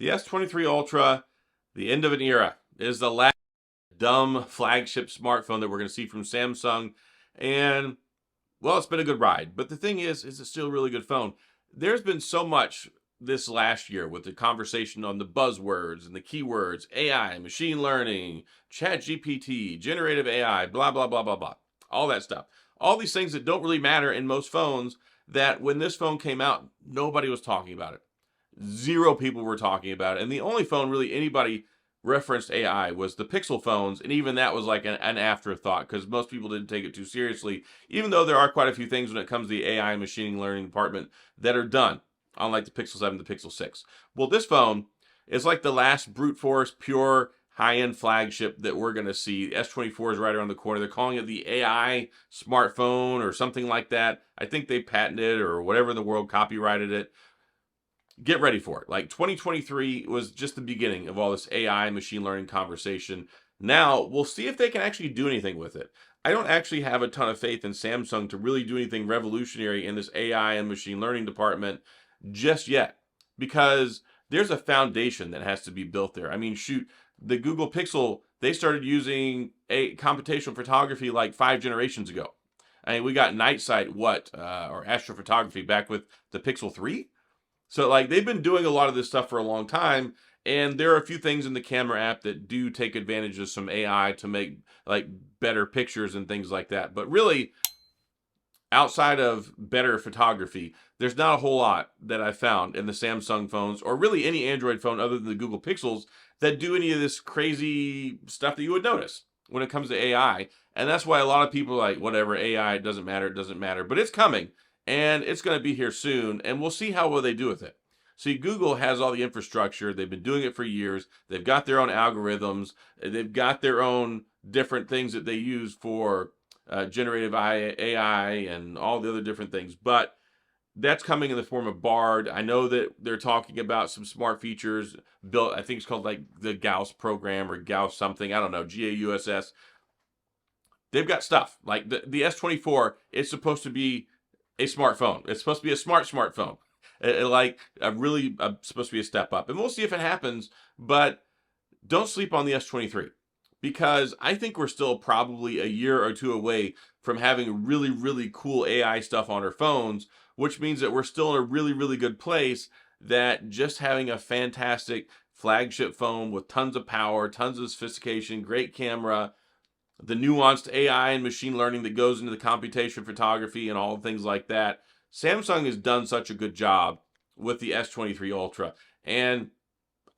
The S23 Ultra, the end of an era, is the last dumb flagship smartphone that we're going to see from Samsung. And, well, it's been a good ride. But the thing is it's still a really good phone. There's been so much this last year with the conversation on the buzzwords and the keywords, AI, machine learning, chat GPT, generative AI, blah, blah, blah, blah, blah. All that stuff. All these things that don't really matter in most phones, that when this phone came out, nobody was talking about it. Zero people were talking about it. And the only phone really anybody referenced AI was the Pixel phones. And even that was like an afterthought because most people didn't take it too seriously, even though there are quite a few things when it comes to the AI and machine learning department that are done, unlike the Pixel 7, the Pixel 6. Well, this phone is like the last brute force, pure high-end flagship that we're going to see. S24 is right around the corner. They're calling it the AI smartphone or something like that. I think they patented it or whatever in the world copyrighted it. Get ready for it. Like 2023 was just the beginning of all this AI machine learning conversation. Now we'll see if they can actually do anything with it. I don't actually have a ton of faith in Samsung to really do anything revolutionary in this AI and machine learning department just yet, because there's a foundation that has to be built there. I mean, shoot, the Google Pixel, they started using a computational photography like 5 generations ago. I mean, we got night sight, or astrophotography back with the Pixel 3. So like they've been doing a lot of this stuff for a long time, and there are a few things in the camera app that do take advantage of some AI to make like better pictures and things like that. But really, outside of better photography, there's not a whole lot that I found in the Samsung phones or really any Android phone other than the Google Pixels that do any of this crazy stuff that you would notice when it comes to AI. And that's why a lot of people are like, whatever, AI, it doesn't matter, it doesn't matter. But it's coming. And it's going to be here soon, and we'll see how well they do with it. See, Google has all the infrastructure. They've been doing it for years. They've got their own algorithms. They've got their own different things that they use for generative AI and all the other different things. But that's coming in the form of Bard. I know that they're talking about some smart features built. I think it's called like the Gauss program or Gauss something. I don't know, Gauss. They've got stuff. Like the S24, it's supposed to be a smartphone. It's supposed to be a smartphone. Supposed to be a step up. And we'll see if it happens, but don't sleep on the S23 because I think we're still probably a year or two away from having really, really cool AI stuff on our phones, which means that we're still in a really, really good place, that just having a fantastic flagship phone with tons of power, tons of sophistication, great camera, the nuanced AI and machine learning that goes into the computation photography and all things like that. Samsung has done such a good job with the S23 Ultra, and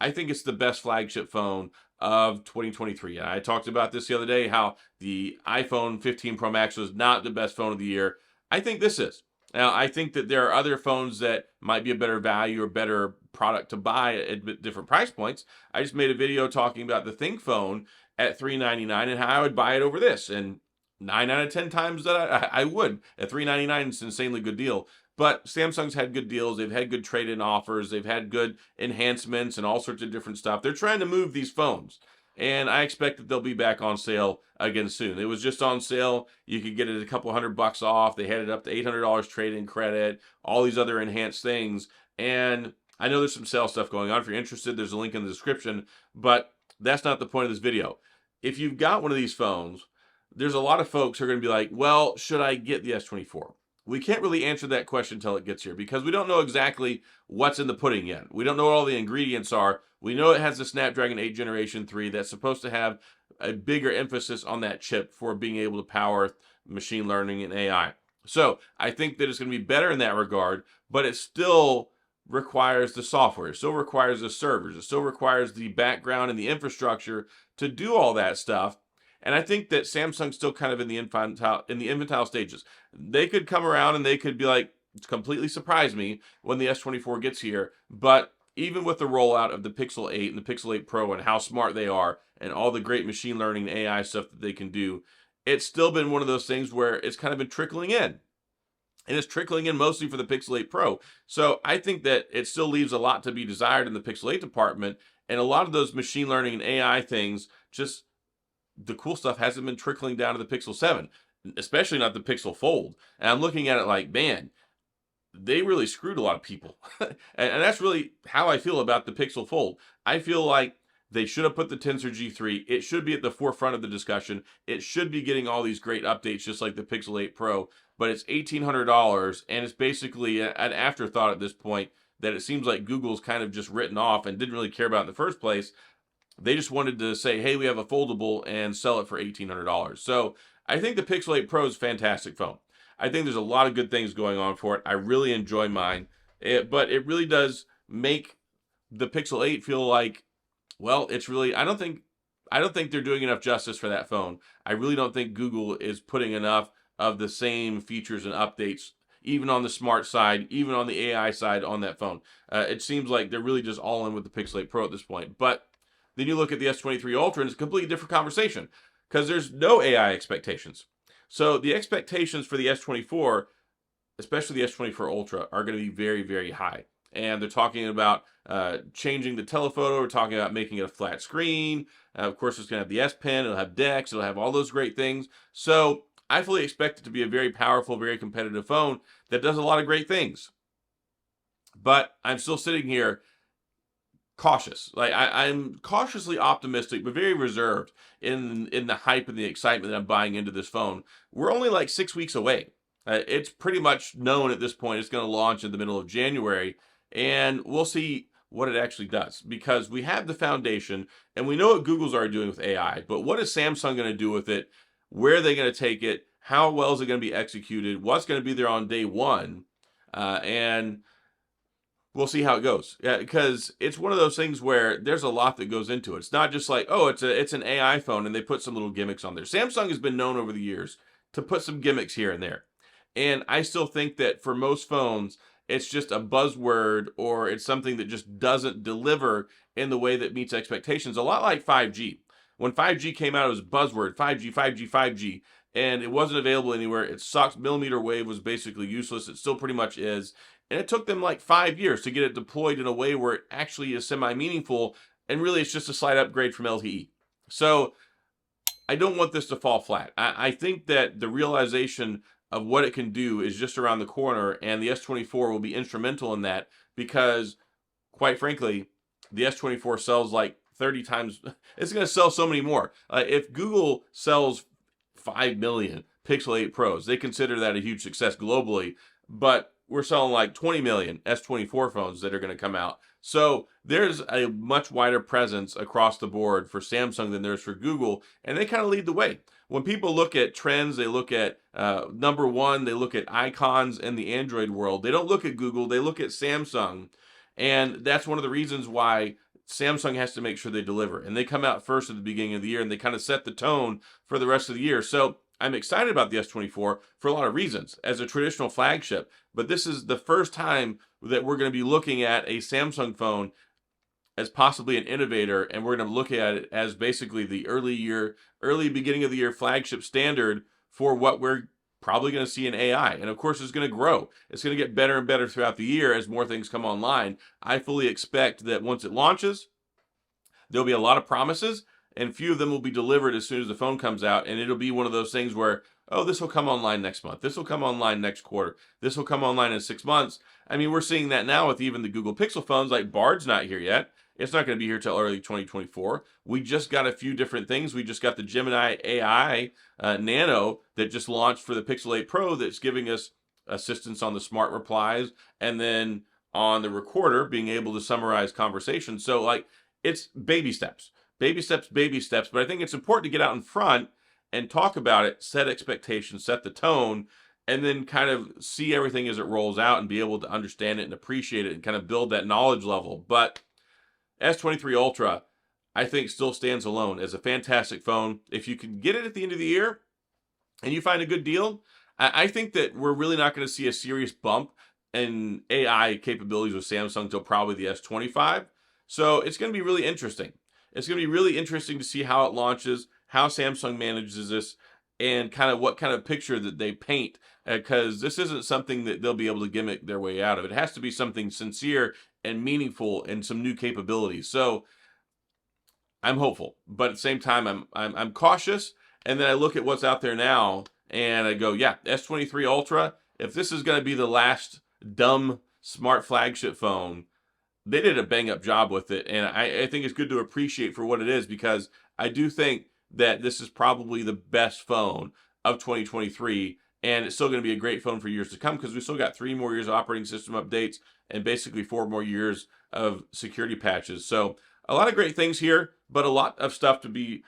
I think it's the best flagship phone of 2023. And I talked about this the other day, how the iPhone 15 Pro Max was not the best phone of the year. I think this is. Now, I think that there are other phones that might be a better value or better product to buy at different price points. I just made a video talking about the Think phone at $399 and how I would buy it over this. And 9 out of 10 times that I would. At $399, it's an insanely good deal. But Samsung's had good deals. They've had good trade-in offers. They've had good enhancements and all sorts of different stuff. They're trying to move these phones. And I expect that they'll be back on sale again soon. It was just on sale. You could get it a couple $100 off. They had it up to $800 trade-in credit, all these other enhanced things. And I know there's some sale stuff going on. If you're interested, there's a link in the description. But that's not the point of this video. If you've got one of these phones, there's a lot of folks who are going to be like, well, should I get the S24? We can't really answer that question until it gets here because we don't know exactly what's in the pudding yet. We don't know what all the ingredients are. We know it has the Snapdragon 8 Generation 3 that's supposed to have a bigger emphasis on that chip for being able to power machine learning and AI. So I think that it's going to be better in that regard, but it still requires the software. It still requires the servers. It still requires the background and the infrastructure to do all that stuff. And I think that Samsung's still kind of in the infantile stages. They could come around and they could be like, completely surprise me when the S24 gets here. But even with the rollout of the Pixel 8 and the Pixel 8 Pro and how smart they are and all the great machine learning and AI stuff that they can do, it's still been one of those things where it's kind of been trickling in. And it's trickling in mostly for the Pixel 8 Pro. So I think that it still leaves a lot to be desired in the Pixel 8 department. And a lot of those machine learning and AI things, just the cool stuff hasn't been trickling down to the Pixel 7, especially not the Pixel Fold. And I'm looking at it like, man, they really screwed a lot of people. And that's really how I feel about the Pixel Fold. I feel like they should have put the Tensor G3. It should be at the forefront of the discussion. It should be getting all these great updates just like the Pixel 8 Pro, but it's $1,800 and it's basically an afterthought at this point that it seems like Google's kind of just written off and didn't really care about in the first place. They just wanted to say, hey, we have a foldable and sell it for $1,800. So I think the Pixel 8 Pro is a fantastic phone. I think there's a lot of good things going on for it. I really enjoy mine, but it really does make the Pixel 8 feel like, well, it's really, I don't think they're doing enough justice for that phone. I really don't think Google is putting enough of the same features and updates, even on the smart side, even on the AI side on that phone. It seems like they're really just all in with the Pixel 8 Pro at this point. But then you look at the S23 Ultra and it's a completely different conversation because there's no AI expectations. So the expectations for the S24, especially the S24 Ultra, are going to be very, very high. And they're talking about changing the telephoto. We're talking about making it a flat screen. Of course, it's going to have the S Pen. It'll have DeX. It'll have all those great things. So I fully expect it to be a very powerful, very competitive phone that does a lot of great things. But I'm still sitting here cautious. Like I'm cautiously optimistic, but very reserved in the hype and the excitement that I'm buying into this phone. We're only like 6 weeks away. It's pretty much known at this point it's going to launch in the middle of January, and we'll see what it actually does because we have the foundation and we know what Google's already doing with AI, but what is Samsung going to do with it? Where are they going to take it? How well is it going to be executed? What's going to be there on day one? And we'll see how it goes. Yeah, because it's one of those things where there's a lot that goes into it. It's not just like, oh, it's an AI phone and they put some little gimmicks on there. Samsung has been known over the years to put some gimmicks here and there. And I still think that for most phones, it's just a buzzword or it's something that just doesn't deliver in the way that meets expectations. A lot like 5G. When 5G came out, it was buzzword, 5G, 5G, 5G, and it wasn't available anywhere. It sucked. Millimeter wave was basically useless. It still pretty much is. And it took them like 5 years to get it deployed in a way where it actually is semi-meaningful, and really it's just a slight upgrade from LTE. So I don't want this to fall flat. I think that the realization of what it can do is just around the corner, and the S24 will be instrumental in that because, quite frankly, the S24 sells like 30 times. It's going to sell so many more. If Google sells 5 million Pixel 8 Pros, they consider that a huge success globally, but we're selling like 20 million S24 phones that are going to come out. So there's a much wider presence across the board for Samsung than there's for Google, and they kind of lead the way. When people look at trends, they look at number one, they look at icons in the Android world. They don't look at Google, they look at Samsung. And that's one of the reasons why Samsung has to make sure they deliver. And they come out first at the beginning of the year, and they kind of set the tone for the rest of the year. So I'm excited about the S24 for a lot of reasons as a traditional flagship, but this is the first time that we're going to be looking at a Samsung phone as possibly an innovator, and we're going to look at it as basically the early beginning of the year flagship standard for what we're probably going to see in AI. And of course, it's going to grow. It's going to get better and better throughout the year as more things come online. I fully expect that once it launches, there'll be a lot of promises, and few of them will be delivered as soon as the phone comes out, and it'll be one of those things where, oh, this will come online next month. This will come online next quarter. This will come online in 6 months. I mean, we're seeing that now with even the Google Pixel phones, like Bard's not here yet. It's not going to be here till early 2024. We just got a few different things. We just got the Gemini AI Nano that just launched for the Pixel 8 Pro that's giving us assistance on the smart replies, and then on the recorder being able to summarize conversations. So like, it's baby steps. Baby steps, baby steps. But I think it's important to get out in front and talk about it, set expectations, set the tone, and then kind of see everything as it rolls out and be able to understand it and appreciate it and kind of build that knowledge level. But S23 Ultra, I think, still stands alone as a fantastic phone. If you can get it at the end of the year and you find a good deal, I think that we're really not going to see a serious bump in AI capabilities with Samsung till probably the S25. So it's going to be really interesting. It's going to be really interesting to see how it launches, how Samsung manages this, and kind of what kind of picture that they paint, because this isn't something that they'll be able to gimmick their way out of. It has to be something sincere and meaningful and some new capabilities. So I'm hopeful, but at the same time, I'm cautious. And then I look at what's out there now, and I go, yeah, S23 Ultra. If this is going to be the last dumb smart flagship phone, they did a bang-up job with it, and I think it's good to appreciate for what it is, because I do think that this is probably the best phone of 2023, and it's still going to be a great phone for years to come, because we still got 3 more years of operating system updates and basically 4 more years of security patches. So a lot of great things here, but a lot of stuff to be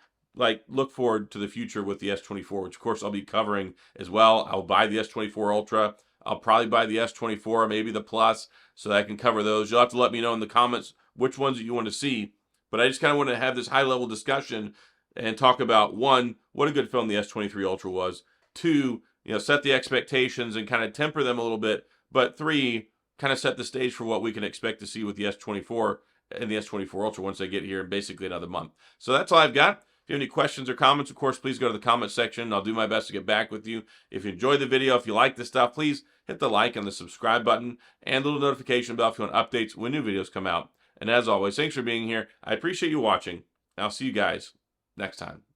look forward to the future with the S24, which of course I'll be covering as well. I'll buy the S24 Ultra. I'll probably buy the S24, maybe the Plus, so that I can cover those. You'll have to let me know in the comments which ones that you want to see. But I just kind of want to have this high-level discussion and talk about, one, what a good phone the S23 Ultra was. 2, set the expectations and kind of temper them a little bit. But 3, kind of set the stage for what we can expect to see with the S24 and the S24 Ultra once they get here in basically another month. So that's all I've got. If you have any questions or comments, of course, please go to the comment section. I'll do my best to get back with you. If you enjoyed the video, if you like this stuff, please hit the like and the subscribe button and the little notification bell if you want updates when new videos come out. And as always, thanks for being here. I appreciate you watching. I'll see you guys next time.